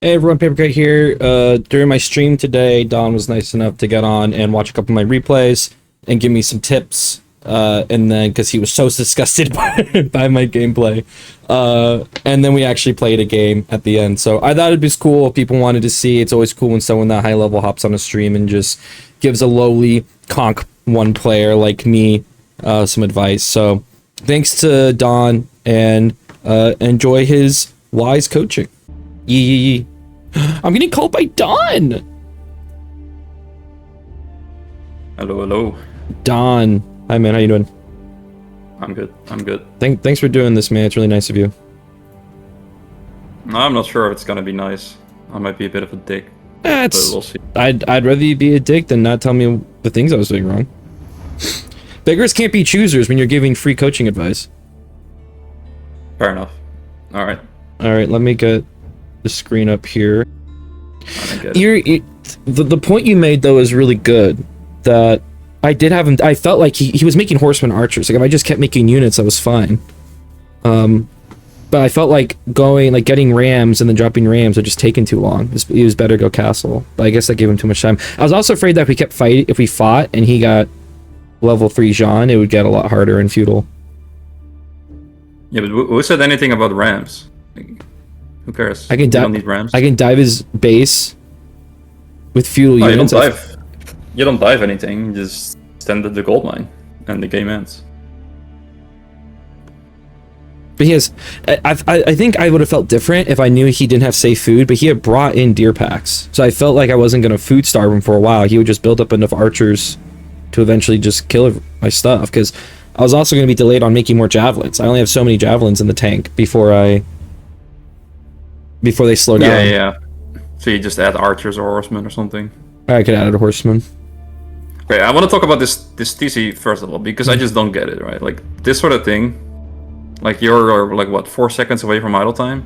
Hey everyone, Papercut here. During my stream today, Don was nice enough to get on and watch a couple of my replays and give me some tips. And then, because he was so disgusted by my gameplay, and then we actually played a game at the end. So I thought it'd be cool if people wanted to see. It's always cool when someone that high level hops on a stream and just gives a lowly conk one player like me some advice. So thanks to Don, and enjoy his wise coaching. Yee. I'm getting called by Don. Hello. Don. Hi man, how you doing? I'm good. Thanks for doing this, man. It's really nice of you. I'm not sure if it's gonna be nice. I might be a bit of a dick. But we'll see. I'd rather you be a dick than not tell me the things I was doing wrong. Beggars can't be choosers when you're giving free coaching advice. Fair enough. Alright, let me get the screen up here. The point you made though is really good. That I did have him. I felt like he was making horseman archers. Like if I just kept making units, I was fine. But I felt like getting rams and then dropping rams would just taking too long. It was better to go castle. But I guess I gave him too much time. I was also afraid that if we fought and he got level 3 Jean, it would get a lot harder and feudal. Yeah, but who said anything about rams? Like, who cares? You don't need rams. I can dive his base with feudal units. You don't dive anything. You just stand at the gold mine, and the game ends. But he has. I think I would have felt different if I knew he didn't have safe food. But he had brought in deer packs, so I felt like I wasn't gonna food starve him for a while. He would just build up enough archers to eventually just kill my stuff. Because I was also gonna be delayed on making more javelins. I only have so many javelins in the tank before they slow down. Yeah. So you just add archers or horsemen or something. I could add a horseman. Okay, I want to talk about this TC first of all, because I just don't get it, right? Like, this sort of thing, like, you're, like, what, 4 seconds away from idle time?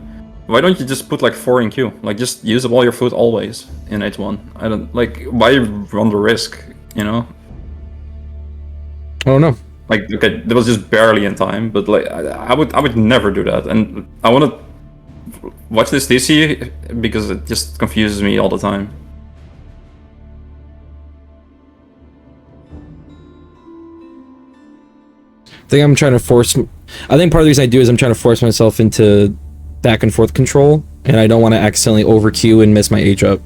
Why don't you just put, like, 4 in queue? Like, just use up all your food always in H1. I don't, like, why run the risk, you know? I don't know. Like, okay, that was just barely in time, but, like, I would never do that. And I want to watch this TC because it just confuses me all the time. I think part of the reason I do is I'm trying to force myself into back and forth control, and I don't want to accidentally overqueue and miss my age up.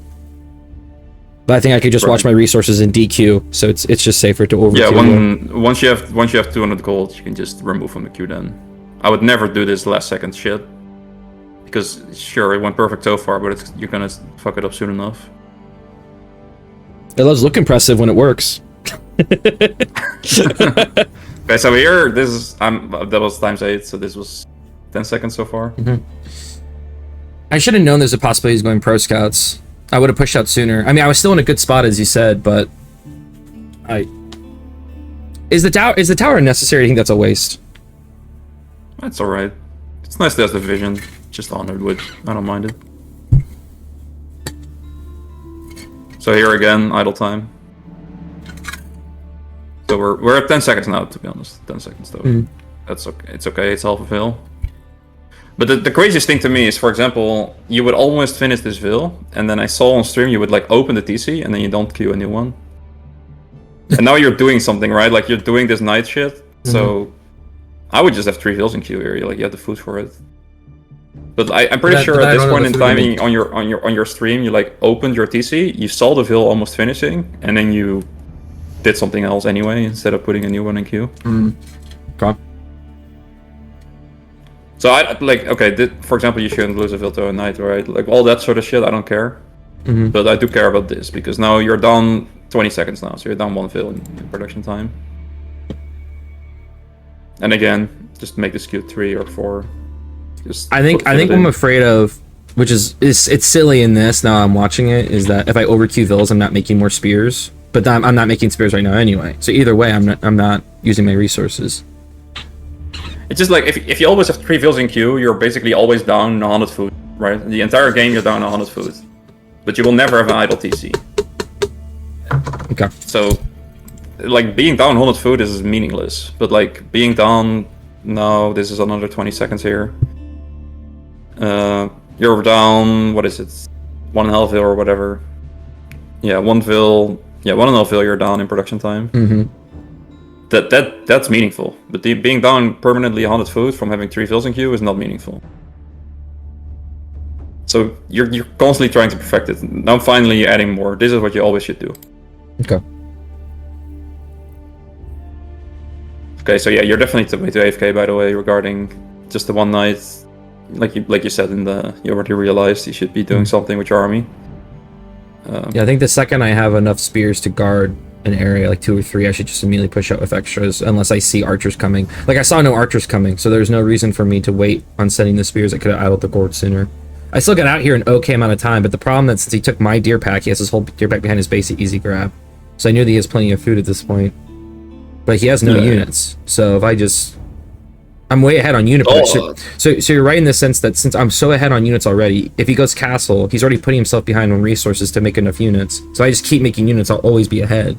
But I think I could just watch my resources in DQ, so it's just safer to overqueue. Yeah, once you have 200 gold, you can just remove from the queue then. I would never do this last second shit. Because sure, it went perfect so far, but you're gonna fuck it up soon enough. It does look impressive when it works. Okay, so here, that was times 8, so this was 10 seconds so far. Mm-hmm. I should have known there's a possibility he's going pro scouts. I would have pushed out sooner. I mean, I was still in a good spot, as you said, but is the tower necessary? I think that's a waste. That's alright. It's nice there's the vision. Just honored wood. I don't mind it. So here again, idle time. So we're at 10 seconds now, to be honest. 10 seconds though. Mm-hmm. That's okay. It's okay. It's half a veil. But the craziest thing to me is, for example, you would almost finish this veil, and then I saw on stream you would like open the TC and then you don't queue a new one. And now you're doing something, right? Like you're doing this night shit. Mm-hmm. So I would just have 3 veils in queue here. Like you have the food for it. But I'm pretty sure at this point in time on your stream, you like opened your TC, you saw the veil almost finishing, and then you did something else anyway instead of putting a new one in queue. Okay. So for example, you shouldn't lose a veil to a knight, right? Like all that sort of shit, I don't care. Mm-hmm. But I do care about this because now you're down 20 seconds now, so you're down 1 veil in production time. And again, just make this queue 3 or 4. I think I'm afraid of, which is it's silly in this. Now I'm watching it, is that if I overqueue vills, I'm not making more spears. But I'm not making spears right now anyway. So either way, I'm not using my resources. It's just like if you always have 3 vills in queue, you're basically always down 100 food, right? The entire game you're down 100 food, but you will never have an idle TC. Okay. So, like being down 100 food is meaningless. But like being down now, this is another 20 seconds here. You're down, what is it? 1.5 vil or whatever. Yeah, 1 vil. Yeah, 1.5 vil you're down in production time. That's meaningful. But being down permanently 100 food from having 3 vils in queue is not meaningful. So you're constantly trying to perfect it. Now finally adding more. This is what you always should do. Okay. Okay, so yeah, you're definitely way to AFK, by the way, regarding just the one night. Like you said you already realized you should be doing something with your army. Yeah, I think the second I have enough spears to guard an area, like 2 or 3, I should just immediately push out with extras, unless I see archers coming. Like, I saw no archers coming, so there's no reason for me to wait on sending the spears. I could have idled the gourd sooner. I still got out here an okay amount of time, but the problem is since he took my deer pack, he has his whole deer pack behind his base at easy grab. So I knew that he has plenty of food at this point. But he has no units, so if I just... I'm way ahead on unit production. So you're right in the sense that since I'm so ahead on units already, if he goes castle, he's already putting himself behind on resources to make enough units. So I just keep making units, I'll always be ahead.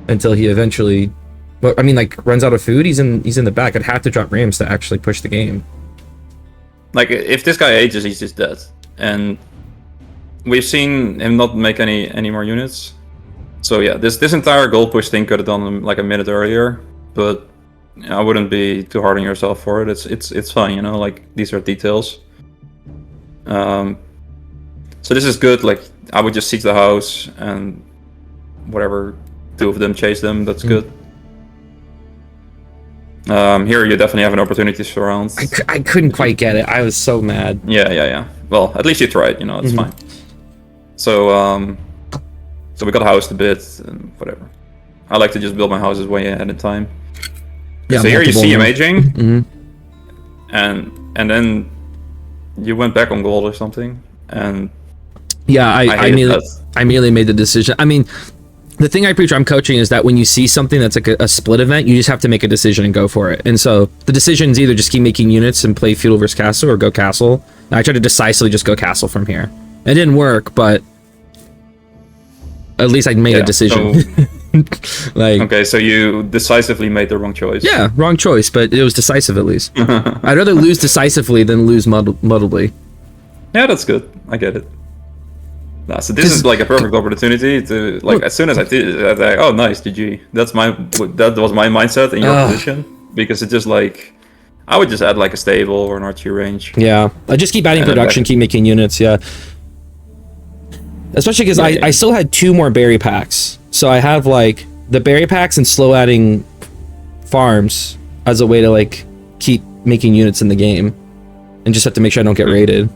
Until he eventually... Well, I mean, like, runs out of food, he's in the back. I'd have to drop Rams to actually push the game. Like, if this guy ages, he's just dead. And we've seen him not make any more units. So yeah, this entire goal push thing could have done like a minute earlier, but I wouldn't be too hard on yourself for it. It's fine, you know, like these are details. So this is good. Like, I would just siege the house and whatever, 2 of them chase them, that's good. Here you definitely have an opportunity to surround. I couldn't quite get it. I was so mad. Yeah. Well, at least you tried, you know, it's fine. So we got housed a bit and whatever. I like to just build my houses way ahead of time. Yeah, so here you see him aging, and then you went back on gold or something, and yeah, I immediately made the decision. I mean, the thing I preach I'm coaching is that when you see something that's like a split event, you just have to make a decision and go for it. And so the decision is either just keep making units and play feudal versus castle, or go castle. And I tried to decisively just go castle from here. It didn't work, but at least I made a decision. So, like, okay, so you decisively made the wrong choice. Yeah, wrong choice, but it was decisive at least. I'd rather lose decisively than lose muddledly. Yeah, that's good. I get it. Nah, so this is like a perfect opportunity to, like, look, as soon as I did it, I was like, oh, nice, GG. That was my mindset in your position, because it's just like, I would just add like a stable or an archery range. Yeah, I just keep adding production, keep making units. Yeah, especially because I still had 2 more berry packs, so I have like the berry packs and slow adding farms as a way to like keep making units in the game, and just have to make sure I don't get raided.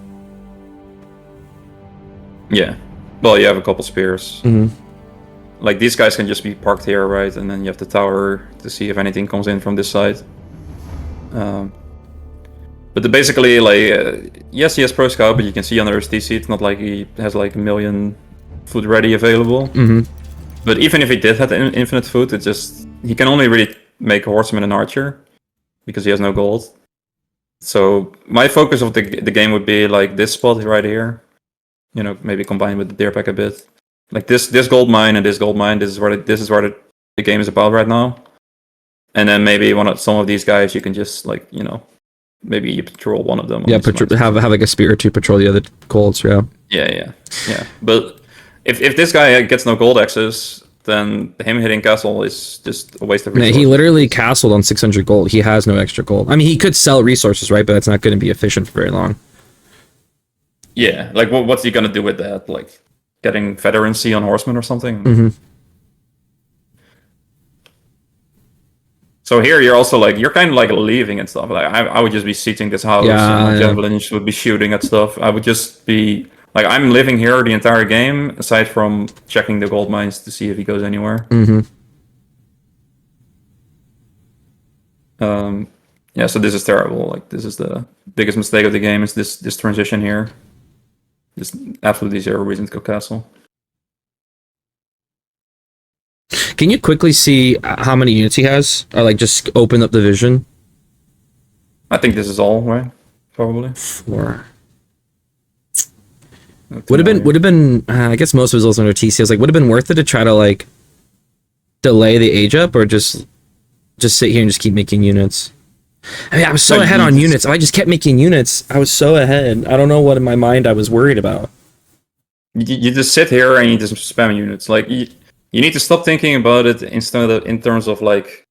Yeah, well, you have a couple spears. Like, these guys can just be parked here, right? And then you have the tower to see if anything comes in from this side. But basically, like, yes, he has pro scout, but you can see under his TC, it's not like he has like 1 million food ready available. But even if he did have infinite food, it just, he can only really make a horseman and archer because he has no gold. So my focus of the game would be like this spot right here. You know, maybe combined with the deer pack a bit. Like this gold mine and this gold mine. This is where the game is about right now. And then maybe some of these guys you can just, like, you know, maybe you patrol one of them. Yeah, have like a spear to patrol the other golds. Yeah. But if this guy gets no gold access, then him hitting castle is just a waste of resources. He literally castled on 600 gold. He has no extra gold. I mean, he could sell resources, right? But that's not going to be efficient for very long. Yeah, like what's he gonna do with that? Like getting veterancy on horsemen or something? So here you're also like, you're kind of like leaving and stuff. Like I would just be sieging this house, and my javelins would be shooting at stuff. I would just be like, I'm living here the entire game, aside from checking the gold mines to see if he goes anywhere. Yeah, so this is terrible. Like, this is the biggest mistake of the game, is this transition here. Just absolutely zero reason to go castle. Can you quickly see how many units he has? Or like just open up the vision? I think this is all, right? Probably. 4. Would have been I guess most of his also under TC. I was like, would have been worth it to try to like delay the age up, or just sit here and just keep making units? I mean, I was so ahead on units. If I just kept making units, I was so ahead. I don't know what in my mind I was worried about. You just sit here and you just spam units. Like you need to stop thinking about it instead of in terms of like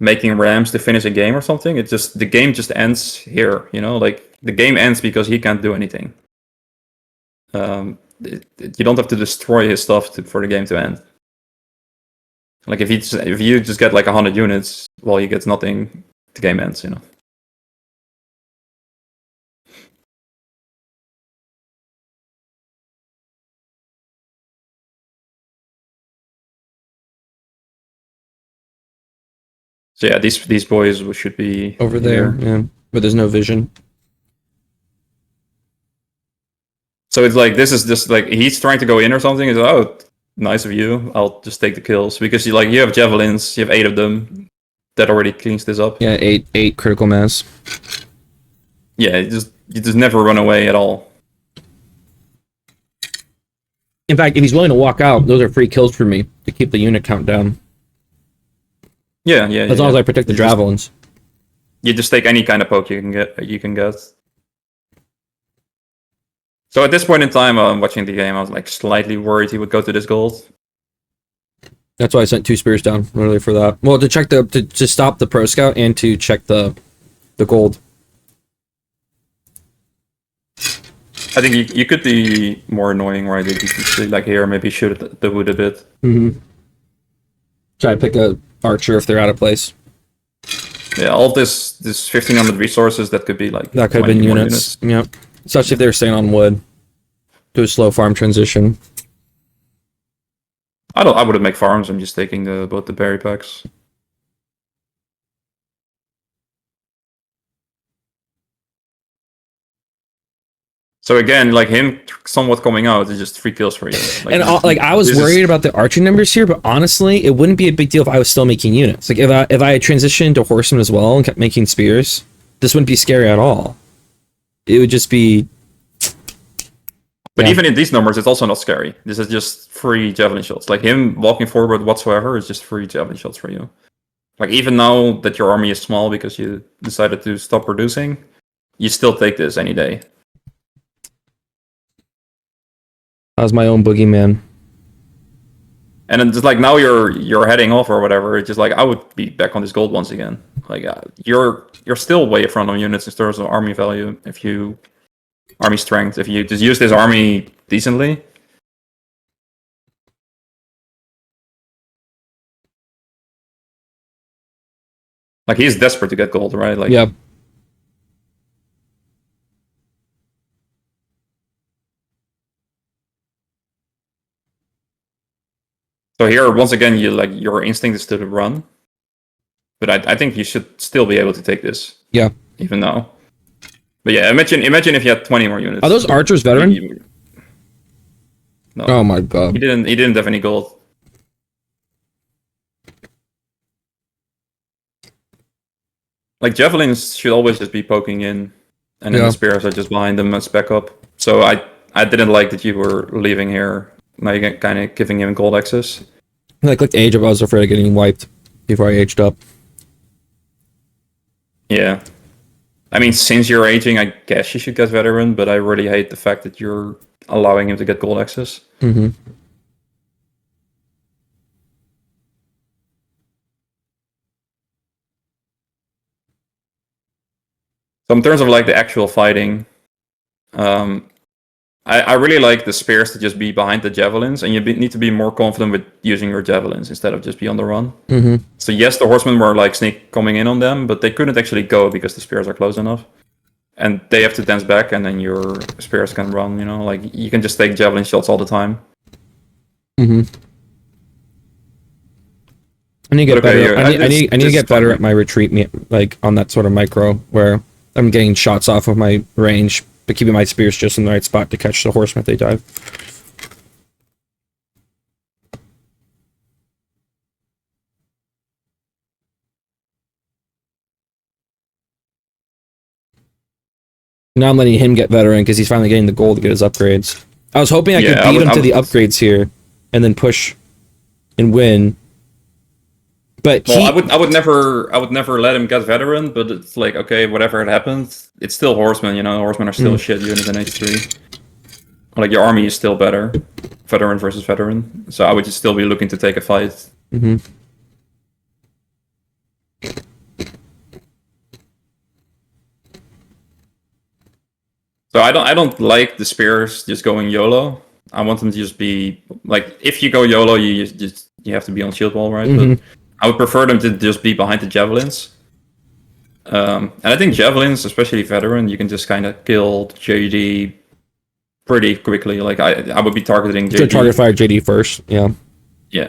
making rams to finish a game or something. It's just the game just ends here. You know, like the game ends because he can't do anything. You don't have to destroy his stuff for the game to end. Like if you just get like 100 units while he gets nothing, the game ends. You know. So yeah, these boys should be over there, here. yeah, but there's no vision. So it's like this is just like he's trying to go in or something. He's like, oh, nice of you. I'll just take the kills because you have javelins. You have 8 of them. That already cleans this up. Yeah, eight critical mass. Yeah, you just never run away at all. In fact, if he's willing to walk out, those are free kills for me to keep the unit count down. Yeah. As long as I protect the javelins. You just take any kind of poke you can get. So at this point in time, watching the game, I was like slightly worried he would go to this gold. That's why I sent 2 spears down earlier for that. Well, to check to stop the pro scout and to check the gold. I think you could be more annoying, right? You could like here, maybe shoot at the wood a bit. Mm-hmm. Try to pick a archer if they're out of place. Yeah, all this 1500 resources that could be like that could have been units. Yep. Especially if they were staying on wood. Do a slow farm transition. I wouldn't make farms. I'm just taking both the berry packs. So again, like him somewhat coming out is just 3 kills for you. Like, and I was worried about the archer numbers here, but honestly, it wouldn't be a big deal if I was still making units. Like if I had transitioned to horsemen as well and kept making spears, this wouldn't be scary at all. It would just be. But even in these numbers, it's also not scary. This is just free javelin shots. Like him walking forward whatsoever is just free javelin shots for you. Like even now that your army is small because you decided to stop producing, you still take this any day. I was my own boogeyman. And then just like now you're heading off or whatever. It's just like I would be back on this gold once again. Like you're still way in front of units in terms of army value if you army strength. If you just use this army decently. Like he's desperate to get gold, right? Like yeah. So here, once again, your instinct is to run, but I think you should still be able to take this. Yeah. Even now. But yeah, imagine if you had 20 more units. Are those archers veteran? No. Oh my god. He didn't have any gold. Like javelins should always just be poking in, and then the spears are just behind them as backup. So I didn't like that you were leaving here. Now you're kind of giving him gold access. When I clicked age up, I was afraid of getting wiped before I aged up. Yeah. I mean, since you're aging, I guess you should get veteran, but I really hate the fact that you're allowing him to get gold access. Mm-hmm. So in terms of like the actual fighting, I really like the spears to just be behind the javelins, and you need to be more confident with using your javelins instead of just be on the run. Mm-hmm. So yes, the horsemen were like sneak coming in on them, but they couldn't actually go because the spears are close enough. And they have to dance back, and then your spears can run, you know? Like, you can just take javelin shots all the time. Mm-hmm. I need to get better. I need to get better at my retreat, like, on that sort of micro, where I'm getting shots off of my range, but keeping my spears just in the right spot to catch the horsemen if they dive. Now I'm letting him get veteran because he's finally getting the gold to get his upgrades. I was hoping I could beat him to the upgrades here and then push and win. But well, I would never let him get veteran, but it's like, okay, whatever it happens, it's still horsemen, you know. Horsemen are still a shit unit in H3. Like your army is still better, veteran versus veteran. So I would just still be looking to take a fight. Mm-hmm. So I don't like the spears just going YOLO. I want them to just be like, if you go YOLO, you have to be on shield wall, right? Mm-hmm. But I would prefer them to just be behind the javelins. And I think javelins, especially veteran, you can just kind of kill JD pretty quickly. Like I would be targeting JD. So target fire JD first. Yeah. Yeah.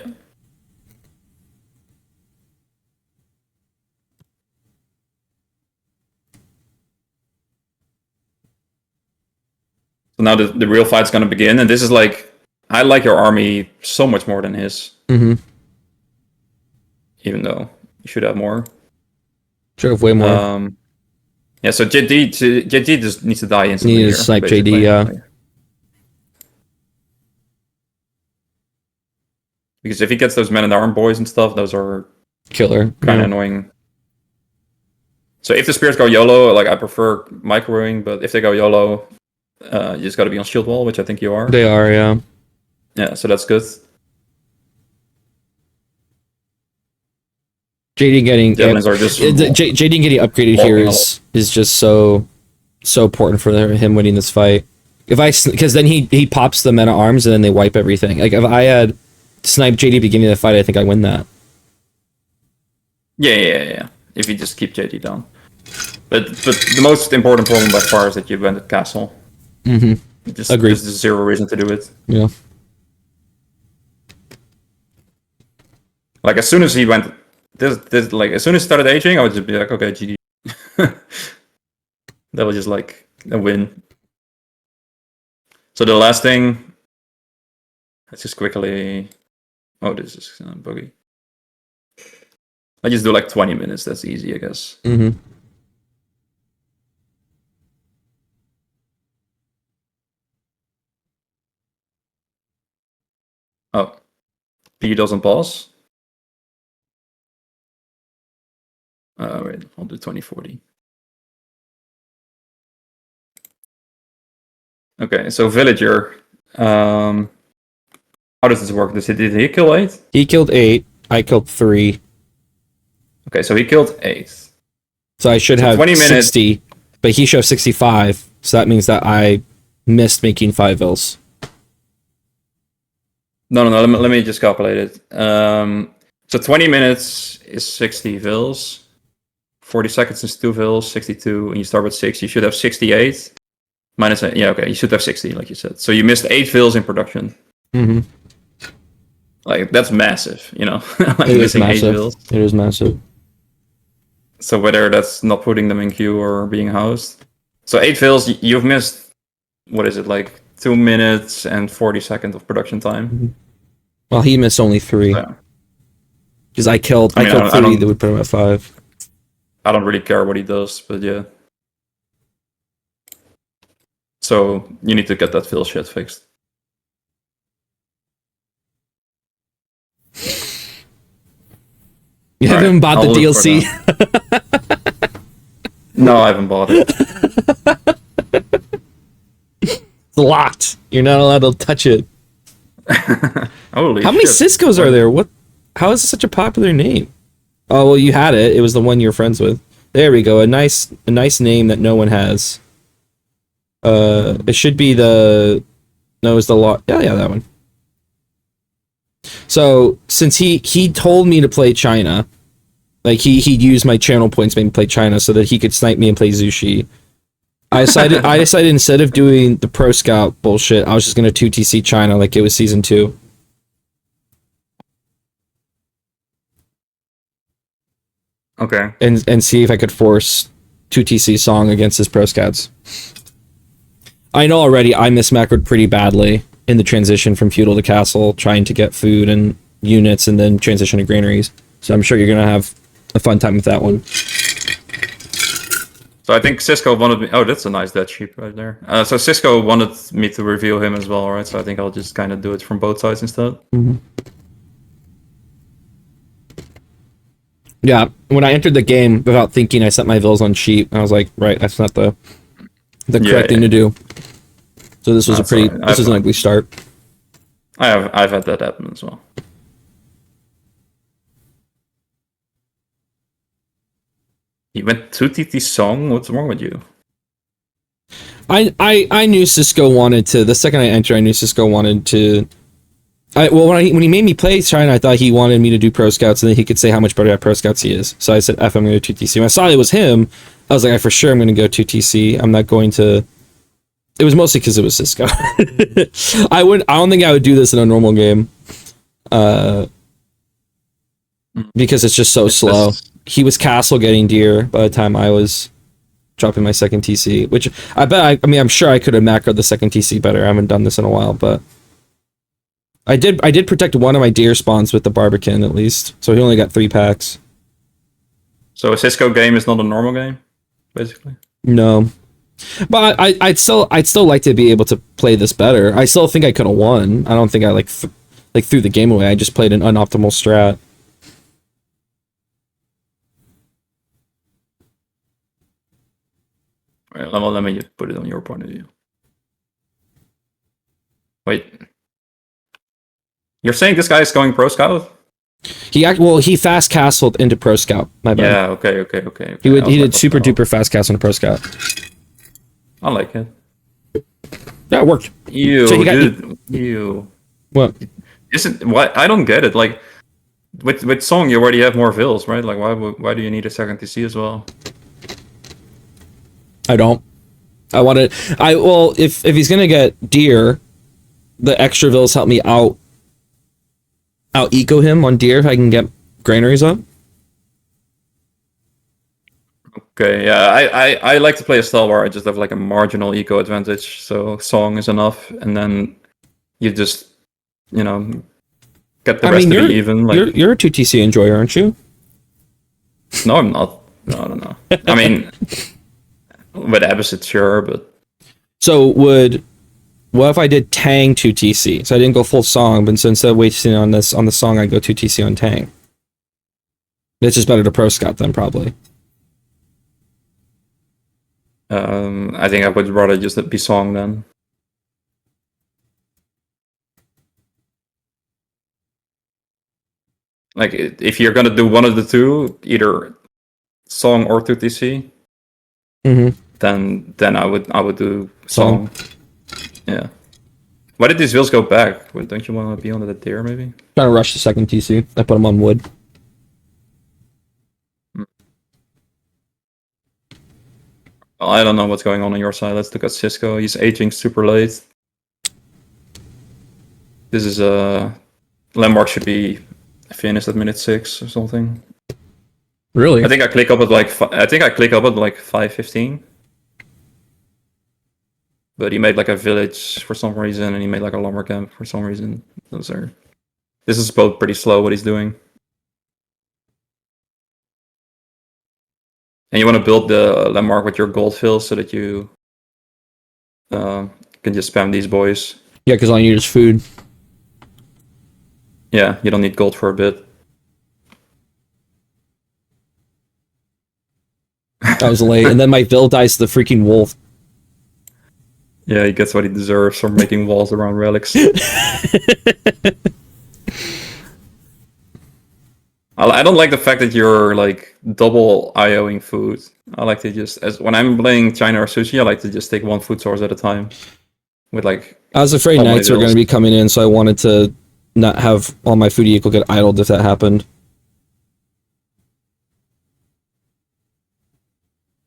So now the real fight's gonna begin, and this is like, I like your army so much more than his. Mm-hmm. Even though you should have more. Should have way more. Yeah, so JD just needs to die instantly. He is like JD, yeah. Because if he gets those men-at-arm boys and stuff, those are killer. Kind of annoying. So if the spears go YOLO, like I prefer microwaving, but if they go YOLO, you just gotta be on shield wall, which I think you are. They are, yeah. Yeah, so that's good. JD getting JD getting upgraded here is just so important for him winning this fight. Because then he pops the men at arms and then they wipe everything. Like if I had sniped JD beginning of the fight, I think I win that. Yeah. If you just keep JD down. But the most important problem by far is that you went to castle. Mm-hmm. Agreed. There's zero reason to do it. Yeah. Like as soon as he went, like as soon as he started aging, I would just be like, okay, GG. That was just like a win. So the last thing, let's just quickly. Oh, this is buggy. I just do like 20 minutes. That's easy, I guess. Mm-hmm. Oh, P doesn't pause. Wait, I'll do 2040. Okay, so villager. How does this work? Did he kill 8? He killed 8. I killed 3. Okay, so he killed 8. So I should have 60, but he should have 65. So that means that I missed making 5 vills. No. Let me just calculate it. So 20 minutes is 60 vills. 40 seconds is 2 vills, 62, and you start with 6. You should have 68. Minus 8. Yeah, okay. You should have 60, like you said. So you missed 8 vills in production. Mm-hmm. Like, that's massive, you know? Like it missing is massive. 8 vills. It is massive. So whether that's not putting them in queue or being housed. So 8 vills, you've missed, what is it, like 2 minutes and 40 seconds of production time. Mm-hmm. Well, he missed only 3. Because I killed 3 that would put him at 5. I don't really care what he does, but yeah. So you need to get that Phil shit fixed. You haven't bought the DLC? No, I haven't bought it. It's locked. You're not allowed to touch it. Holy How many Cisco's are there? What? How is it such a popular name? Oh, well, you had it. It was the one you were friends with. There we go. A nice name that no one has. It should be the... No, it's the law. Yeah, that one. So, since he told me to play China, like he used my channel points to make me play China so that he could snipe me and play Zushi. I decided instead of doing the Pro Scout bullshit, I was just gonna 2TC China like it was season 2. Okay. And see if I could force 2TC Song against his Pro Scouts. I know already I mismacroed pretty badly in the transition from feudal to castle, trying to get food and units and then transition to granaries. So I'm sure you're gonna have a fun time with that one. So I think Cisco wanted me... Oh, that's a nice dead sheep right there. So Cisco wanted me to reveal him as well, right? So I think I'll just kind of do it from both sides instead. Mm-hmm. Yeah, when I entered the game without thinking, I set my vills on sheep. And I was like, right, that's not the correct thing to do. So this was That's alright. this was an ugly start. I've had that happen as well. You went 2TT Song? What's wrong with you? I knew Cisco wanted to. The second I entered, I knew Cisco wanted to. When he made me play China, I thought he wanted me to do Pro Scouts, and then he could say how much better at Pro Scouts he is. So I said, "F, I'm going to go 2TC." When I saw it was him, I was like, "I for sure I'm going to go 2TC. I'm not going to." It was mostly because it was Cisco. I don't think I would do this in a normal game, because it's just so slow. He was castle getting deer by the time I was dropping my second TC, which I bet. I'm sure I could have macroed the second TC better. I haven't done this in a while, but. I did protect one of my deer spawns with the Barbican at least, so he only got 3 packs. So a Cisco game is not a normal game, basically. No, but I'd still like to be able to play this better. I still think I could have won. I don't think I threw the game away. I just played an unoptimal strat. All right, let me put it on your point of view. Wait. You're saying this guy is going Pro Scout? He fast castled into Pro Scout. My bad. Yeah, okay. He did super duper fast castle into Pro Scout. I like it. Yeah, it worked. You. What? Isn't what I don't get it. Like with Song, you already have more vills, right? Like why do you need a second TC as well? I don't. If he's gonna get deer, the extra vills help me out eco him on deer if I can get granaries up. Okay, yeah, I like to play a style where I just have like a marginal eco advantage, so Song is enough, and then you just get the rest to be even. Like you're a 2TC enjoyer, aren't you? No, I'm not. No. I mean, with Abyssite, sure, but so what if I did Tang 2TC? So I didn't go full Song, but so instead of wasting on the Song, I go 2TC on Tang. It's just better to Pro Scout then, probably. I think I would rather just be Song then. Like, if you're gonna do one of the two, either Song or 2TC, then I would do Song. Yeah. Why did these wheels go back? Well, don't you want to be on the deer, maybe? Trying to rush the second TC. I put him on wood. Well, I don't know what's going on your side. Let's look at Cisco. He's aging super late. This is landmark should be finished at minute 6 or something. Really? I think I click up at like 5:15. But he made like a village for some reason, and he made like a lumber camp for some reason. This is both pretty slow what he's doing. And you want to build the landmark with your gold fills so that you can just spam these boys. Yeah, because all you need is food. Yeah, you don't need gold for a bit. That was late. And then my Vil dies to the freaking wolf. Yeah, he gets what he deserves for making walls around relics. I don't like the fact that you're like double IOing food. I like to just, when I'm playing China or Sushi, I like to just take one food source at a time. With like, I was afraid knights were going to be coming in, so I wanted to not have all my food equal get idled if that happened.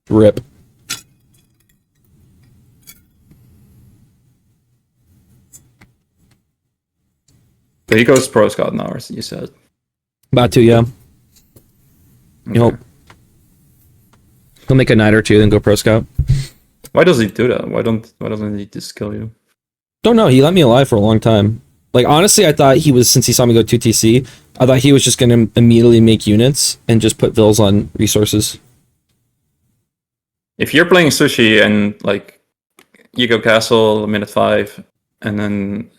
Rip. So he goes Pro Scout now, as you said. About to, yeah. You hope. He'll make a knight or two, then go Pro Scout. Why does he do that? Why doesn't he just kill you? Don't know. He let me alive for a long time. Like, honestly, I thought since he saw me go 2TC, I thought he was just going to immediately make units and just put Vils on resources. If you're playing Sushi and, like, you go castle minute 5, and then,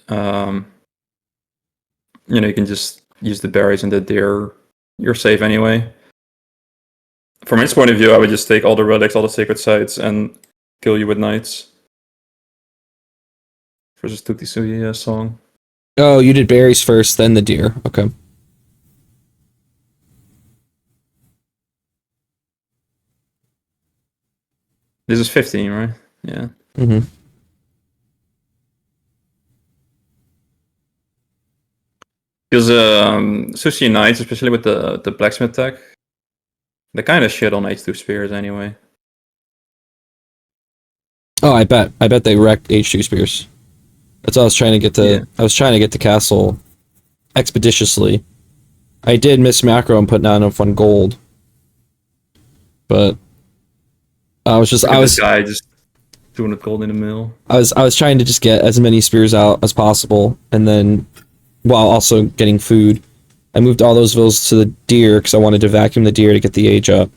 you can just use the berries and the deer, you're safe anyway. From his point of view, I would just take all the relics, all the sacred sites, and kill you with knights. versus Tutti Suya song. Oh, you did berries first, then the deer. Okay. This is 15, right? Yeah. Mm-hmm. Because Sushi Knights, especially with the blacksmith tech, they kind of shit on H2 spears anyway. Oh, I bet they wrecked H2 spears. That's what I was trying to get to. Yeah. I was trying to get to castle expeditiously. I did miss macro and put not enough on gold, but I was Look at this guy just doing it gold in the mill. I was trying to just get as many spears out as possible, and then while also getting food. I moved all those vills to the deer because I wanted to vacuum the deer to get the age up.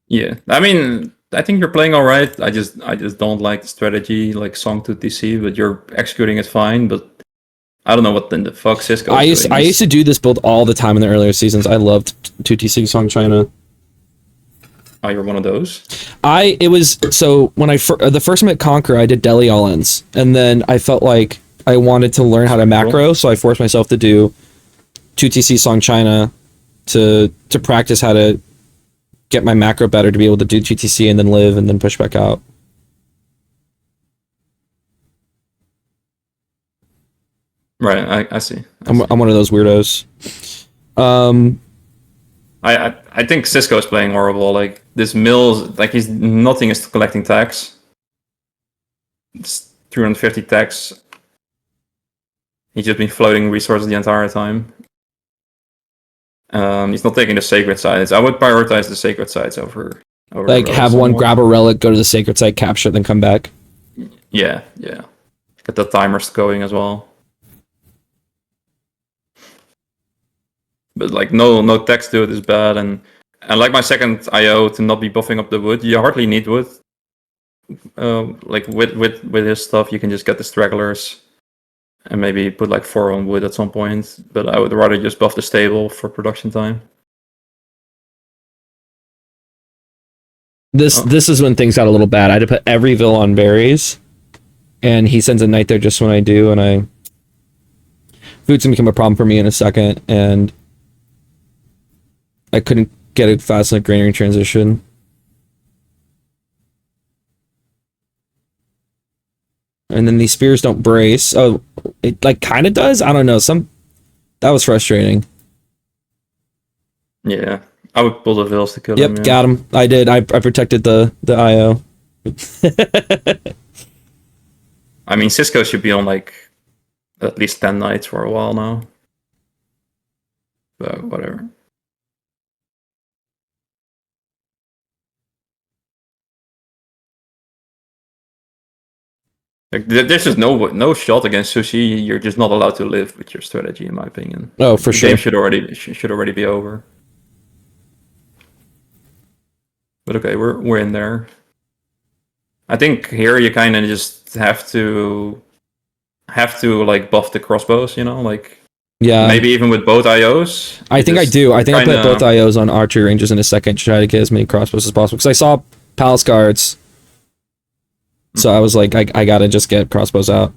Yeah, I mean, I think you're playing all right. I just don't like the strategy, like song to DC, but you're executing it fine. But I don't know what the fuck Cisco is doing. I used to do this build all the time in the earlier seasons. I loved 2TC Song China. Oh, you're one of those? It was so when the first time at Conquer, I did Deli all-ins, and then I felt like I wanted to learn how to macro, so I forced myself to do 2TC Song China to practice how to get my macro better to be able to do 2TC and then live and then push back out. Right, I see. I'm one of those weirdos. I think Cisco is playing horrible. Like this mill, like nothing is collecting tax. It's 350 tax. He's just been floating resources the entire time. He's not taking the sacred sites. I would prioritize the sacred sites over like have one grab a relic, go to the sacred site, capture it, then come back. Yeah. Get the timers going as well. But like no text to it is bad, and like my second IO to not be buffing up the wood. You hardly need wood. Like with his stuff, you can just get the stragglers. And maybe put like 4 on wood at some point, but I would rather just buff the stable for production time. This is when things got a little bad. I had to put every vill on berries, and he sends a knight there just when I do, and food's gonna become a problem for me in a second, and I couldn't get it fast enough granary transition. And then these spears don't brace. Oh, it like kind of does. I don't know. That was frustrating. Yeah, I would pull the vills to kill him. Yep, got him. I did. I protected the IO. I mean, Cisco should be on like at least 10 nights for a while now. But whatever. Like, there's just no shot against Sushi. You're just not allowed to live with your strategy, in my opinion. Oh, for sure. The game should already be over. But okay, we're in there. I think here you kind of just have to like buff the crossbows, you know, like yeah, maybe even with both IOs. I think I do. I think I put both IOs on archery ranges in a second to try to get as many crossbows as possible because I saw palace guards. So I was like, I gotta just get crossbows out.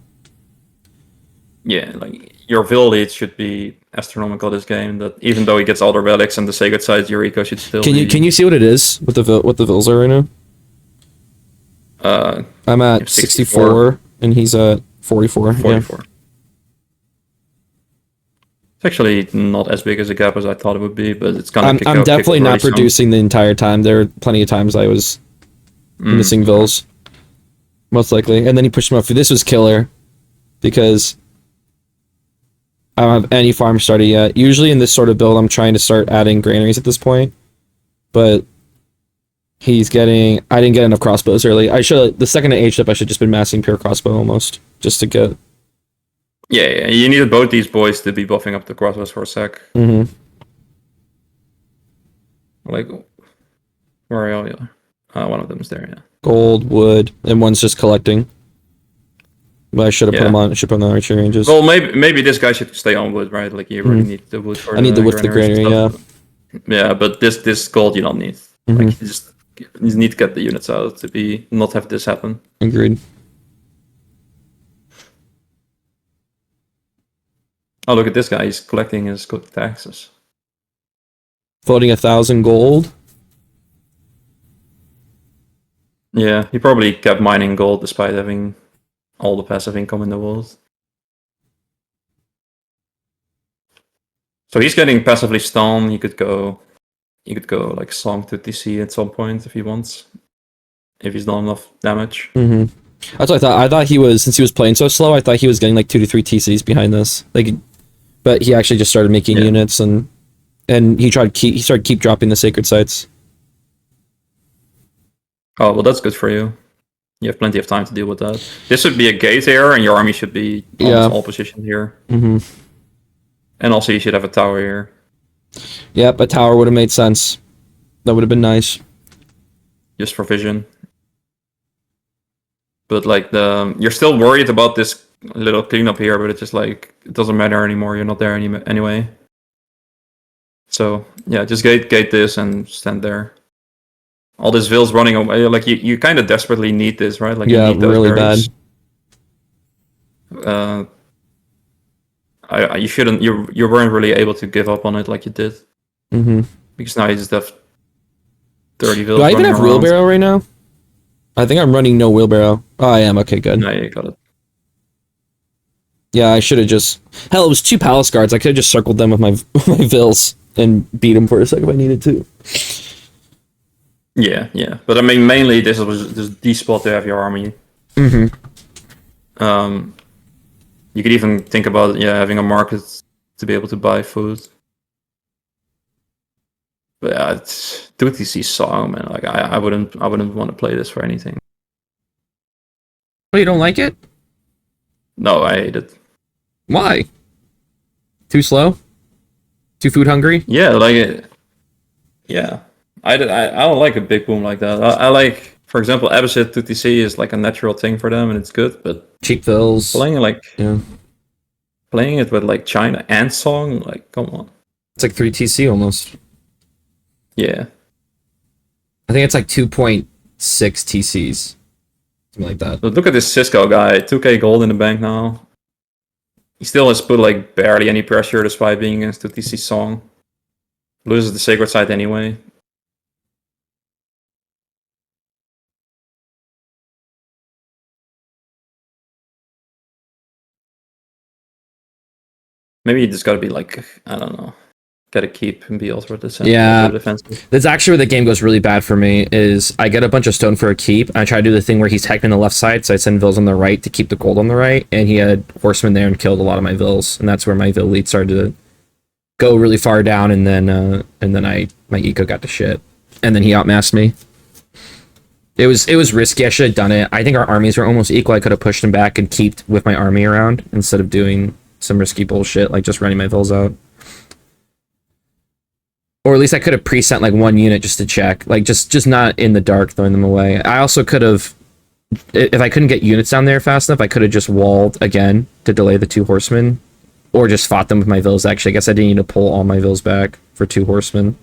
Yeah, like your Vil lead should be astronomical this game. That even though he gets all the relics and the sacred sides, your eco should still. Can you see what it is with what the Vils are right now? I'm at 64 and he's at 44. 44. Yeah. It's actually not as big as a gap as I thought it would be, but it's gonna. I'm definitely not producing the entire time. There were plenty of times I was missing Vils. Most likely. And then he pushed him up. This was killer. Because I don't have any farm started yet. Usually in this sort of build, I'm trying to start adding granaries at this point. But I didn't get enough crossbows early. The second I aged up, I should just been massing pure crossbow almost. Just to get... Yeah, you needed both these boys to be buffing up the crossbows for a sec. Mm-hmm. Like, where are you? One of them is there, yeah. Gold, wood, and one's just collecting. But I should have put them on. I should put them on archery ranges. Well, maybe this guy should stay on wood, right? Like you really need the wood for. I need the wood for the granary, yeah. Yeah, but this gold you don't need. Mm-hmm. Like just You need to get the units out to not have this happen. Agreed. Oh, look at this guy. He's collecting his taxes. Floating 1,000 gold. Yeah, he probably kept mining gold despite having all the passive income in the world. So he's getting passively stunned. He could go like Song to TC at some point if he wants. If he's done enough damage. Mm-hmm. That's what I thought. I thought he was, since he was playing so slow, I thought he was getting like 2 to 3 TCs behind this. Like, but he actually just started making units and he started keep dropping the sacred sites. Oh well, that's good for you. You have plenty of time to deal with that. This should be a gate here, and your army should be almost all positioned here. Mm-hmm. And also, you should have a tower here. Yep, a tower would have made sense. That would have been nice. Just for vision. But like you're still worried about this little cleanup here, but it's just like it doesn't matter anymore. You're not there anyway. So yeah, just gate this and stand there. All this Ville's running away. Like you kind of desperately need this, right? Like yeah, you need those really berries. bad. You shouldn't. You weren't really able to give up on it like you did. Mm-hmm. Because now you just have 30 Villes. Do I even have around. wheelbarrow right now? I think I'm running no wheelbarrow. Oh, I am. Okay, good. No, you got it. Yeah, I should have just... Hell, it was 2 palace guards. I could have just circled them with my Villes and beat them for a second if I needed to. Yeah. But I mean, mainly this was just the spot to have your army. Mm-hmm. You could even think about having a market to be able to buy food. But yeah, it's 2TC song, man. Like I wouldn't want to play this for anything. Oh, you don't like it? No, I hate it. Why? Too slow? Too food hungry? Yeah, like it. Yeah, I don't like a big boom like that. I like, for example, Abbasid 2TC is like a natural thing for them, and it's good. But cheap Villes. Playing it with like China and Song, like come on. It's like 3 TC almost. Yeah. I think it's like 2.6 TCs. Something like that. But look at this Cisco guy, 2k gold in the bank now. He still has put like barely any pressure despite being against 2TC Song. Loses the sacred site anyway. Maybe you just gotta be like, I don't know, gotta keep and be ultra defensive. That's actually where the game goes really bad for me, is I get a bunch of stone for a keep, and I try to do the thing where he's teching the left side, so I send Villes on the right to keep the gold on the right, and he had horsemen there and killed a lot of my Villes, and that's where my Ville lead started to go really far down, and then my eco got to shit. And then he outmassed me. It was risky, I should have done it. I think our armies were almost equal. I could have pushed him back and kept with my army around instead of doing some risky bullshit, like just running my Villes out. Or at least I could have pre-sent like 1 unit just to check. Like just not in the dark throwing them away. I also could have, if I couldn't get units down there fast enough, I could have just walled again to delay the 2 horsemen. Or just fought them with my Villes, actually. I guess I didn't need to pull all my Villes back for 2 horsemen.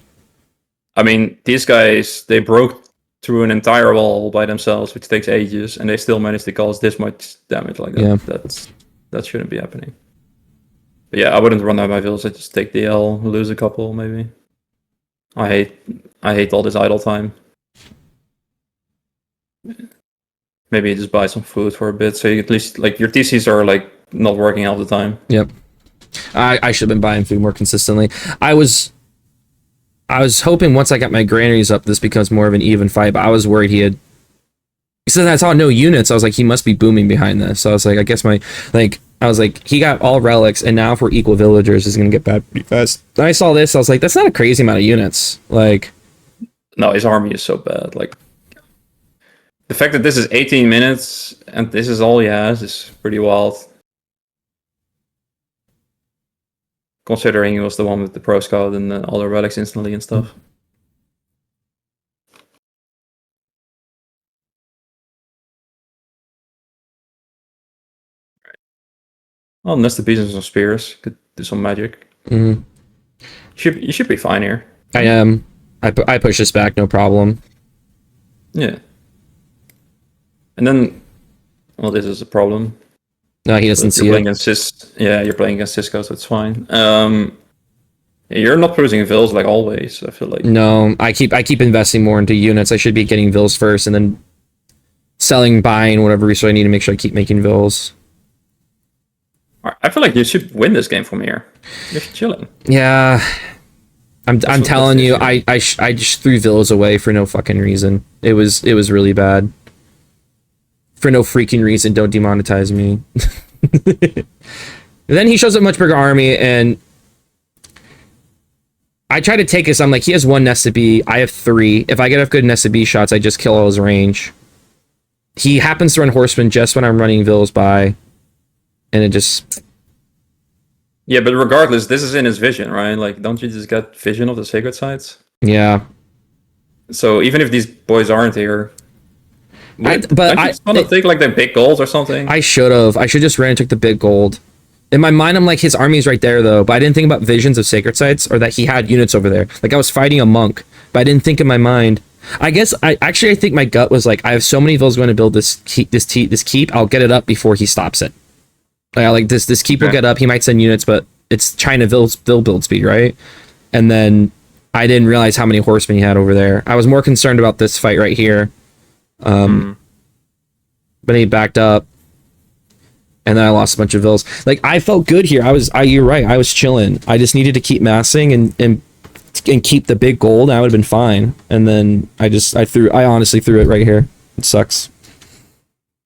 I mean, these guys, they broke through an entire wall by themselves, which takes ages, and they still managed to cause this much damage like that. Yeah. That shouldn't be happening. But yeah, I wouldn't run out my Villes. I'd just take the L, lose a couple, maybe. I hate all this idle time. Maybe just buy some food for a bit, so you at least, like, your TCs are, like, not working all the time. Yep. I should have been buying food more consistently. I was hoping once I got my granaries up, this becomes more of an even fight, but I was worried he said I saw no units. I was like, he must be booming behind this. So I was like, I guess he got all relics, and now if we're equal villagers, it's gonna get bad pretty fast. Then I saw this, I was like, that's not a crazy amount of units. Like, no, his army is so bad. Like, the fact that this is 18 minutes and this is all he has is pretty wild. Considering he was the one with the pro scout and all the relics instantly and stuff. Well, nest the pieces of spears. Could do some magic. Mm-hmm. You should be fine here. I am. I push this back, no problem. Yeah. And then, well, this is a problem. No, he doesn't see it. You're playing against Cisco, so it's fine. You're not producing vills like always. I feel like. No, I keep investing more into units. I should be getting vills first, and then selling, buying whatever resource I need to make sure I keep making vills. I feel like you should win this game from here. You're chilling. Yeah, I'm telling you, I just threw villas away for no fucking reason. It was really bad. For no freaking reason, don't demonetize me. Then he shows a much bigger army, and I try to take this. I'm like, he has 1 nested bee. I have 3. If I get enough good nested bee shots, I just kill all his range. He happens to run horsemen just when I'm running vills by, and it just. Yeah, but regardless, this is in his vision, right? Like, don't you just get vision of the sacred sites? Yeah. So even if these boys aren't here, I want to take like the big goals or something. I should have. I should just ran and took the big gold. In my mind, I'm like, his army's right there though, but I didn't think about visions of sacred sites or that he had units over there. Like I was fighting a monk, but I didn't think in my mind. I guess I think my gut was like, I have so many vills going to build this keep. I'll get it up before he stops it. Like this keep will get up. He might send units, but it's China vill build speed, right? And then I didn't realize how many horsemen he had over there. I was more concerned about this fight right here. But he backed up, and then I lost a bunch of vills. Like I felt good here. You're right. I was chilling. I just needed to keep massing and keep the big gold. And I would have been fine. And then I honestly threw it right here. It sucks.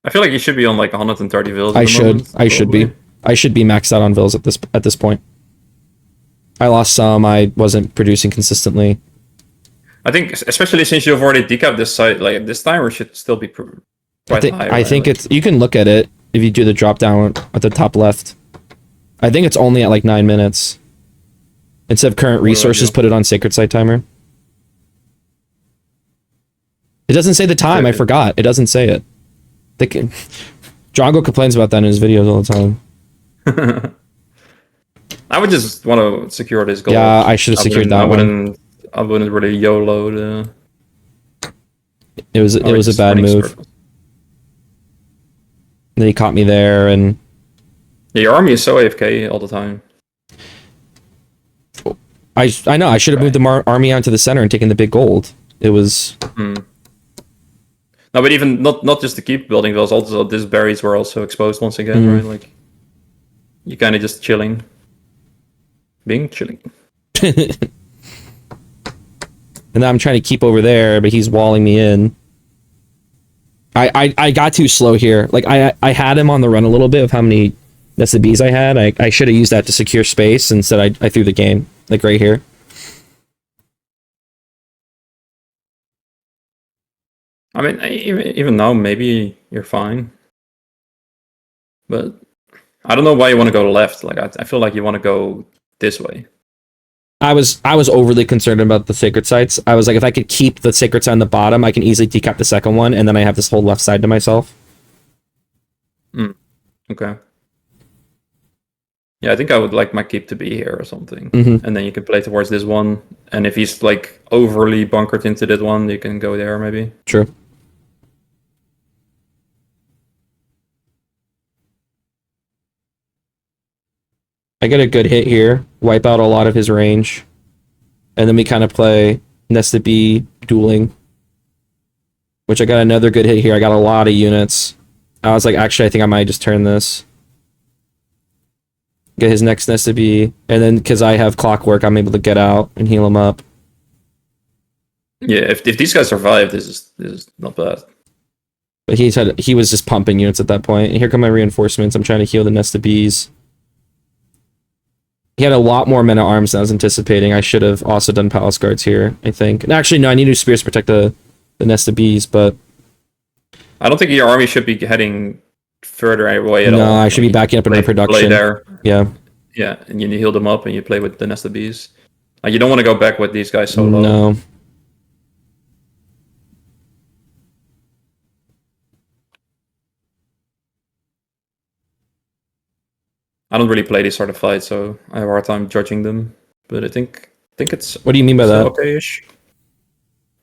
I feel like you should be on like 130 vills. I should be maxed out on vills at this point. I lost some. I wasn't producing consistently. I think, especially since you've already decapped this site, like this timer should still be quite high. I think it's. You can look at it if you do the drop down at the top left. I think it's only at like 9 minutes. Instead of current resources, put it on sacred site timer. It doesn't say the time. I forgot. It doesn't say it. Drago complains about that in his videos all the time. I would just want to secure this goal. Yeah, I should have secured that one. I wouldn't really YOLO the... It was a bad move. Circles. Then he caught me there, and... Yeah, your army is so AFK all the time. I know, I should have moved the army onto the center and taken the big gold. It was... No, but even not just to keep building vills, also these berries were also exposed once again, right? Like, you kind of just chilling. Being chilling. And then I'm trying to keep over there, but he's walling me in. I got too slow here. Like, I had him on the run a little bit of how many nested bees I had. I should have used that to secure space. Instead, I threw the game. Like, right here. I mean, even now, maybe you're fine. But I don't know why you want to go left. Like, I feel like you want to go this way. I was overly concerned about the sacred sites. I was like, if I could keep the sacred site on the bottom, I can easily decap the second one, and then I have this whole left side to myself. Okay. Yeah, I think I would like my keep to be here or something. And then you can play towards this one. And if he's like overly bunkered into that one, you can go there maybe. True. I get a good hit here, wipe out a lot of his range, and then we kind of play nested bee dueling, which I got another good hit here. I got a lot of units. I was like, actually, I think I might just turn this. Get his next nested bee, and then because I have clockwork, I'm able to get out and heal him up. Yeah, if these guys survive, this is not bad. But he was just pumping units at that point. And here come my reinforcements. I'm trying to heal the nested bees. He had a lot more men at arms than I was anticipating. I should have also done palace guards here, I think. And actually, no, I need new spears to protect the nested bees, but... I don't think your army should be heading further away at all. No, I should be backing up in my production. Play there. Yeah. Yeah, and you heal them up and you play with the nested bees. You don't want to go back with these guys so low. No. I don't really play these sort of fights, so I have a hard time judging them. But I think it's... What do you mean by that? Okay-ish.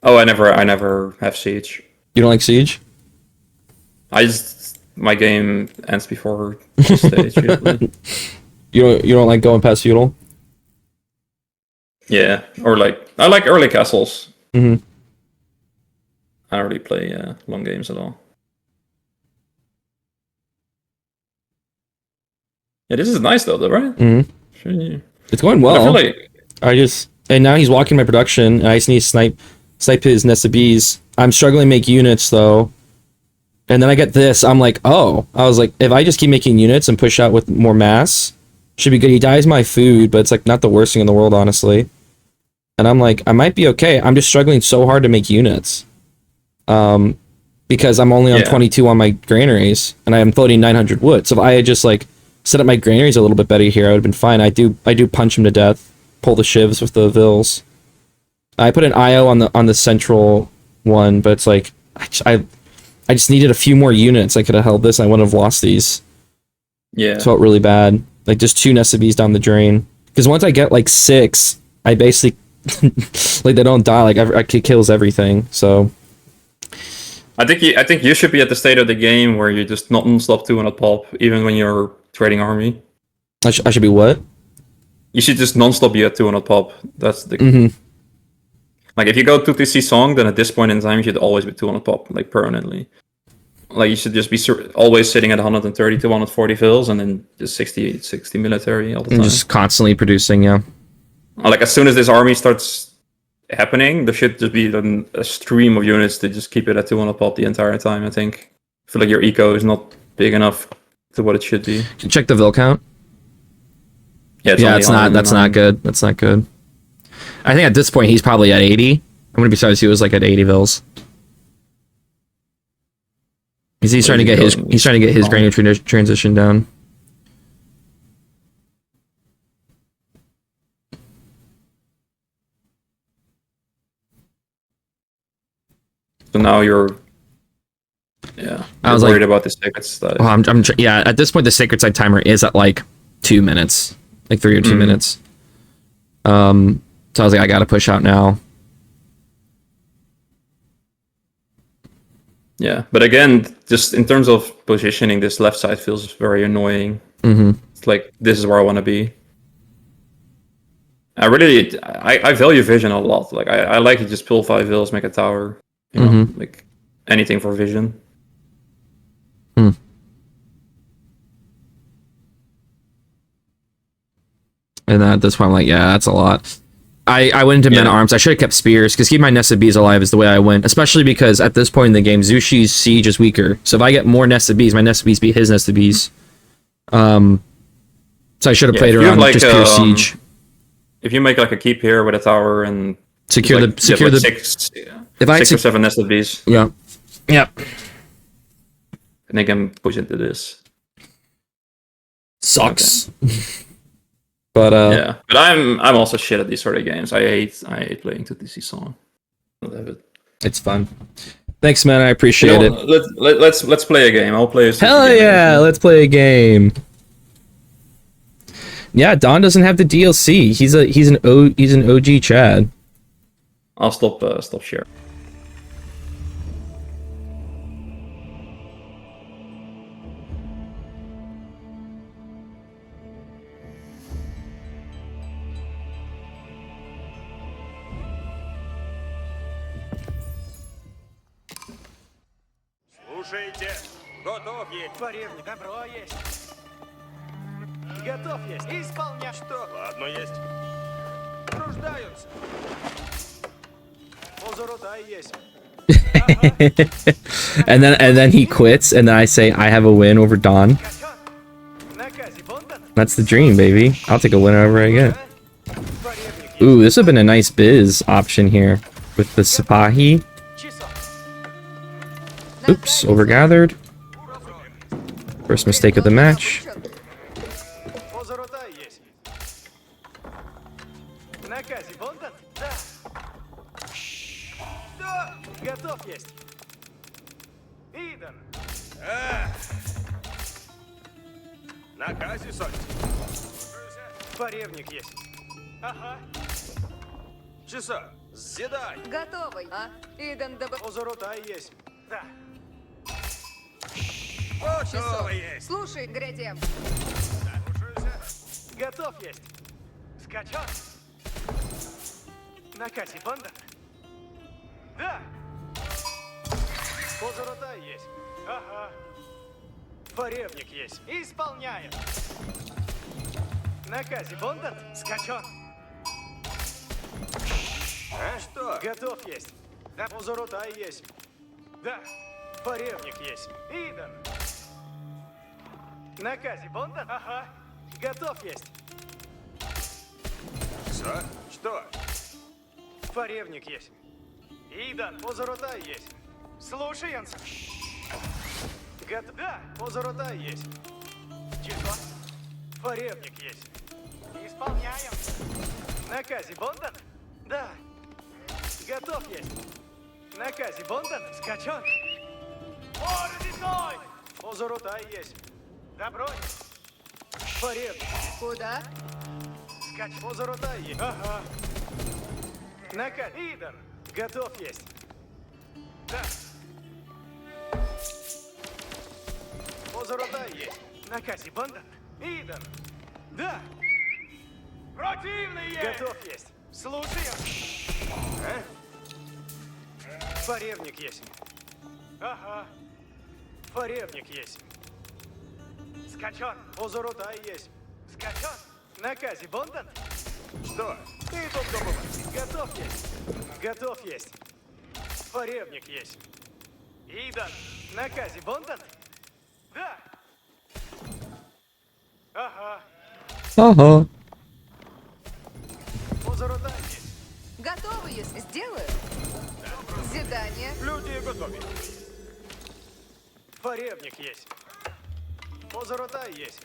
Oh, I never have siege. You don't like Siege? My game ends before the stage usually. You don't like going past feudal? Yeah, or like I like early castles. Mm-hmm. I don't really play long games at all. Yeah, this is nice though, right? Mm-hmm. Sure. It's going But well. I feel like And now he's walking my production, and I just need to snipe his nest of bees. I'm struggling to make units though. And then I get this, I'm like, oh. I was like, if I just keep making units and push out with more mass, should be good. He dies my food, but it's like not the worst thing in the world, honestly. And I'm like, I might be okay. I'm just struggling so hard to make units. Because I'm only on 22 on my granaries, and I am floating 900 wood. So if I had just like set up my granaries a little bit better here, I would have been fine. I do punch him to death, pull the shivs with the vills. I put an IO on the central one, but it's like I just needed a few more units. I could have held this, and I wouldn't have lost these. Yeah. It felt really bad. Like just 2 nested bees down the drain. Because once I get like 6, I basically like they don't die. Like it kills everything. So I think you should be at the state of the game where you just non-stop 200 pop, even when you're trading army. I should be what? You should just non-stop be at 200 pop. That's the Mm-hmm. like if you go to TC song, then at this point in time you should always be 200 pop, like permanently. Like you should just be always sitting at 130 to 140 fills, and then just 60 military all the time. Just constantly producing, yeah. Like as soon as this army starts happening, there should just be a stream of units to just keep it at 200 pop the entire time. I think. I feel like your eco is not big enough to what it should be. Check the vil count. Yeah, it's not. That's not good. That's not good. I think at this point he's probably at 80. I'm gonna be sorry if he was like at 80 vils. He's trying to get his granary transition down. So now you're worried about the sacred side. Well, at this point the sacred side timer is at like 2 minutes, like 3 or 2 minutes. So I was like, I gotta push out now. Yeah, but again, just in terms of positioning, this left side feels very annoying. Mm-hmm. It's like, this is where I want to be. I value vision a lot. Like, I like to just pull 5 vills, make a tower. You know, like anything for vision. And then at this point, I'm like, yeah, that's a lot. I went into men arms. I should have kept spears, because keep my nested bees alive is the way I went. Especially because at this point in the game, Zushi's siege is weaker. So if I get more nested bees, my nested bees beat his nested bees. So I should have played around like, just pure siege. If you make like a keep here with a tower and secure like, the 6 or 7 nested bees. Yeah. Yep. And they can push into this. Sucks. Okay. But but I'm also shit at these sort of games. I hate playing to DC song. I love it. It's fun. Thanks, man. I appreciate it. Let's play a game. I'll play a Hell yeah, let's play a game. Yeah, Don doesn't have the DLC. He's an OG Chad. I'll stop sharing. Слушайте, готов есть. Поревник, добро есть. Готов есть. Исполнять что? Ладно, есть. Нуждаются. Позоротай есть. and then he quits, and then I say I have a win over Don. That's the dream, baby. I'll take a win over again. Ooh, this would have been a nice biz option here with the Sipahi. Oops, overgathered. First mistake of the match. Готов есть. Видан. Наказе, Сонь. Поревник есть. Ага. Часа. Зедай. Готовый. А? Идан добав... Позоротай есть. Да. Готово есть. Слушай, Грядем. Слушаюсь. Готов есть. Скачан. Накаси банда. Да. Позорота есть. Ага. Поревник есть. Исполняем. Накази бондан. Скачан. А что? Готов есть. Да, позорота есть. Да. Поревник есть. Идан. Накази бондан. Ага. Готов есть. Что? Поревник есть. Идан, позорота есть. Слушаемся. Да, позорота есть. Числа. Поревник есть. Исполняем. Накази бондан? Да. Готов есть. Накази бондан? Скачан. Ординой! Позорота есть. Добро есть. Поревник. Куда? Скач. Позорота есть. Ага. Накази. Идан. Готов есть. Да. Позорота есть. Накази бондан? Идан. Да. Противный есть. Готов есть. Слушаем. А? Поревник есть. Ага. Поревник есть. Скачан. Позорота есть. Скачан. Накази бондан? Что? Ты тут добывай. Готов есть. Готов есть. Поревник есть. Идан. Накази бондан? Да. Ага. Ага. Позорота есть. Готовы, если сделаю. Задание. Люди готовы. Поревник есть. Позорота есть.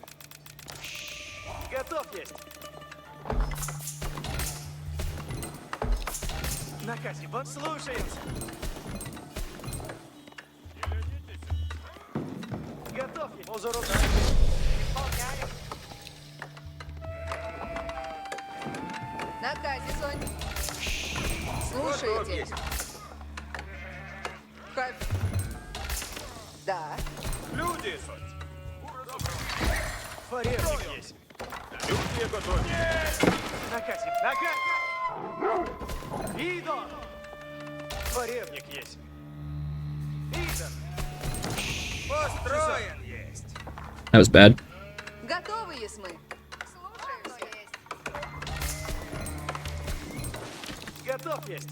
Готов есть. Накази бон. Слушаемся. Готов есть. Позорота. Исполняем. Наказе, Сонь. Слушайте. Как? Да. Люди, Поревник есть. люди готовы. Накази. Накази. Идон. Поревник есть. Идан. Построен есть. That was bad. Готовы, если мы. Слушаемся. Готов есть.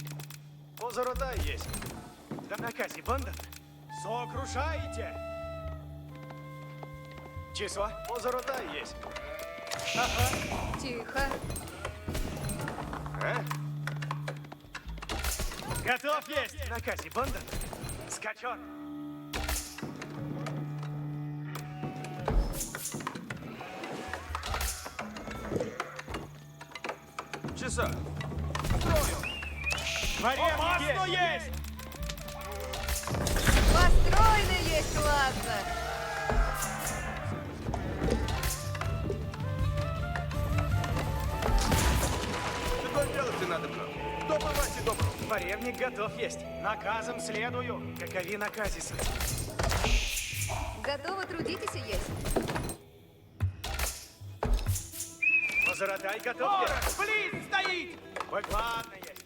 Позорота есть. Да накази банда. Сокрушаете. Числа. Позорота есть. Ага. Тихо. А? Готов есть. Накази банда. Скачан. Часа. Опасно есть. Построено есть, ладно. Что делать надо было? Добывайте добро. Поревник готов есть. Наказом следую. Какови наказисы. Готовы, трудитесь и есть. Позоротай готов есть. Блин, стоит. Ладно есть.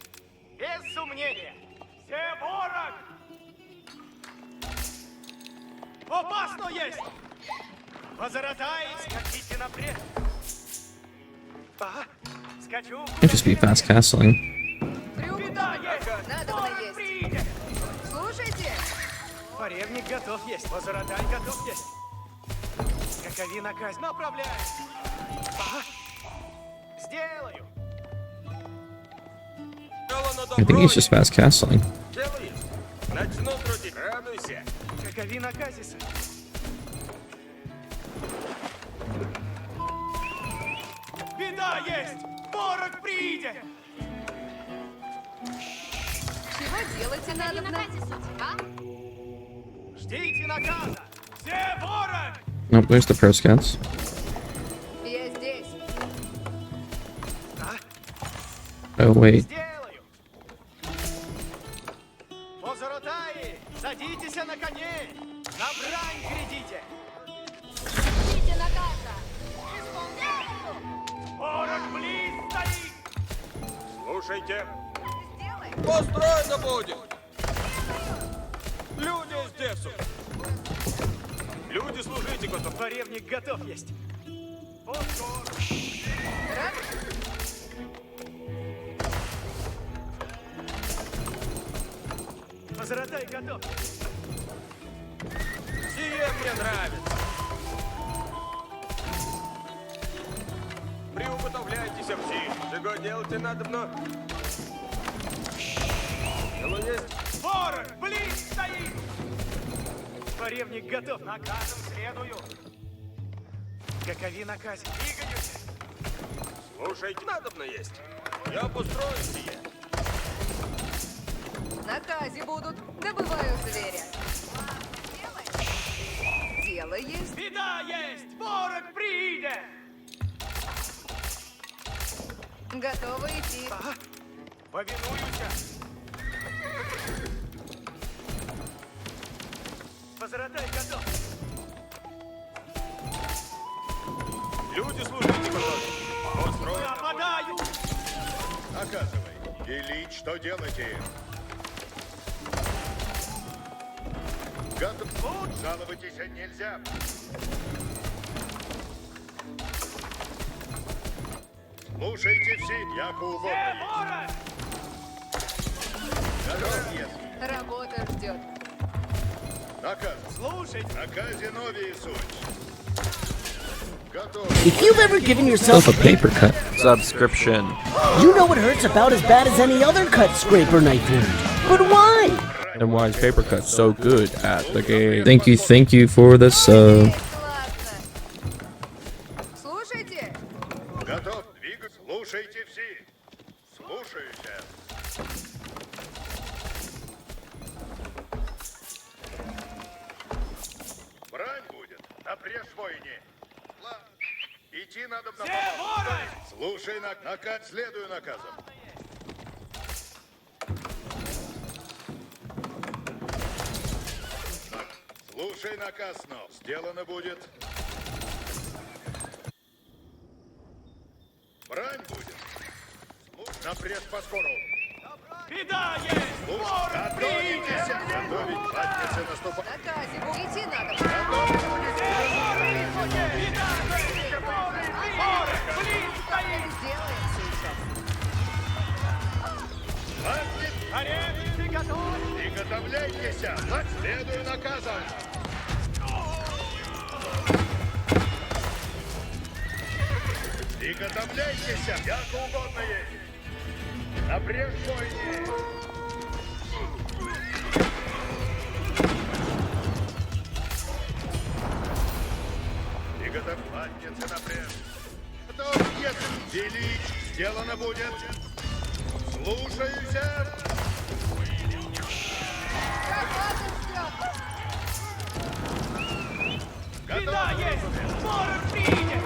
Без сомнения. Все ворог. Опасно есть. Позоротай. Скачите напред. Ага. Скачу. Might just be fast castling. Брюк Беда готов. есть. Надо Ворог есть. приедет. Слушайте. Поревник готов есть. Позоротай готов есть. Какови наказь. Направляй. Ага. Сделаю. I think he's just fast castling. Делай. Начну трудить. Радуйся. Какови наказисы. Беда есть. Ворог приедет. Чего делать надо? Ждите наказа. Все ворог. Nope, there's the pro scouts. Я здесь. Oh, wait. Сделаю. Позоротай стаи! Садитесь на коней! На брань глядите! Ждите наказа! Исполняю! Ворог близ стоит! Слушайте! Сделай! Построено будет! Люди здесь! Люди, служите, готов! Поревник готов есть! Поскоро! Рад? Позоротай готов! Сие мне нравится! Приуготовляйтесь все! Чего делать надо мной? Дело есть! Ворог близ стоит! Поревник готов! Наказом следую! Какови наказе? Двигаются! Слушайте, надобно есть! Я построю сие! Наказе будут. Добываю зверя. Сделай. Дело есть. Беда есть! Ворог приидет! Готовы идти. Повинуюся! Позоротай готов! Люди, служите, готовы! Построено! Нападаю! Наказывай. Велить, что делаете? Готов. Жаловайтесь нельзя. Слушайте все, яко угодно есть. Ворог! Готов есть. Работа ждет. Наказ. Слушайте! Наказе новее суть. Готов. If you've ever given yourself A paper cut. Subscription. you know it hurts about as bad as any other cut scraper knife wound. But why? And why is paper cut so good at the game? Thank you for this. Ладно. Слушайте. Готов. Двигать. Слушайте все. Слушайте. Брань будет. Напрежь войне. Ладно. Идти надо на Ворог! Слушай, наказ. Следую наказам. Слушай наказ, но сделано будет. Брань будет. Напрежь поскору. Беда есть! Ворог Готовитесь. приидет! Готовить. Задницы наступать. Наказе будут. Идти надо. Ворог близ стоит! Сделаем сейчас. Орехи готовы! Приготовляйтесь. Следую наказам. Приготовляйтесь. Яко угодно есть. Напрежь войне. Приготовляйтесь напрежь. Готов, если велить, сделано будет. Слушаюся. Беда есть! Ворог приидет!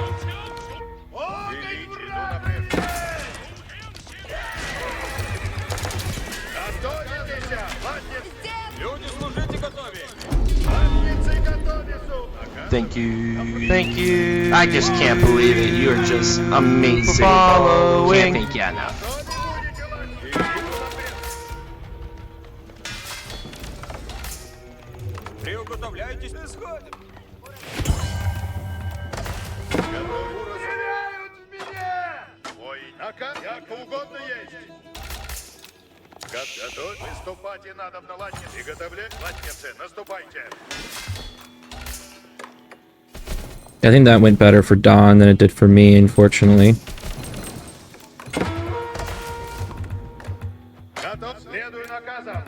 Велить, иду напрежь. Готовитесь. Ладно. Люди, служите, готовы! Ладницы готовятся. Thank you. Thank you. I just can't believe it. You're just amazing. Can't thank you enough. Приуготовляйтесь, исходим! Ой, наказ, яко угодно есть. Готовь, выступать надо на латнице. Приготовлять латницы, наступайте. I think that went better for Don than it did for me, unfortunately. Готов, следую наказам.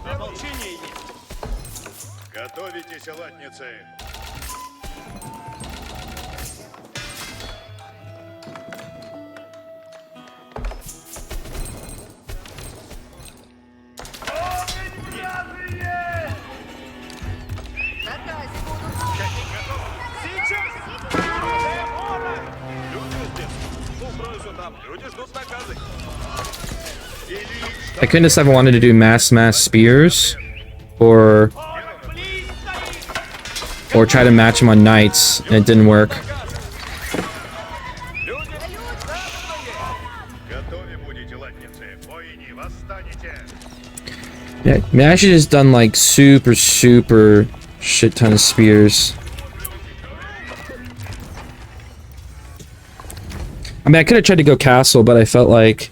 Ополчение есть! Готовитесь, латницы. Наказе будут. Сейчас! Ворог! Люди здесь! Укройся там! Люди ждут наказы! I couldn't decide if I wanted to do mass spears or try to match him on knights, and it didn't work. Yeah, I mean, I should have just done like super shit ton of spears. I mean, I could have tried to go castle, but I felt like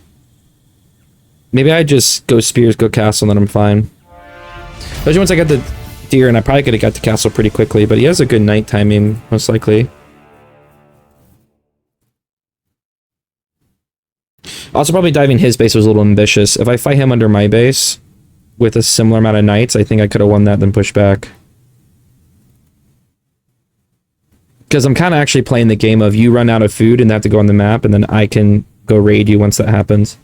maybe I just go spears, go castle, and then I'm fine. Especially once I got the deer, and I probably could have got the castle pretty quickly, but he has a good night timing, most likely. Also, probably diving his base was a little ambitious. If I fight him under my base with a similar amount of knights, I think I could have won that, then pushed back. Because I'm kind of actually playing the game of you run out of food and have to go on the map, and then I can go raid you once that happens.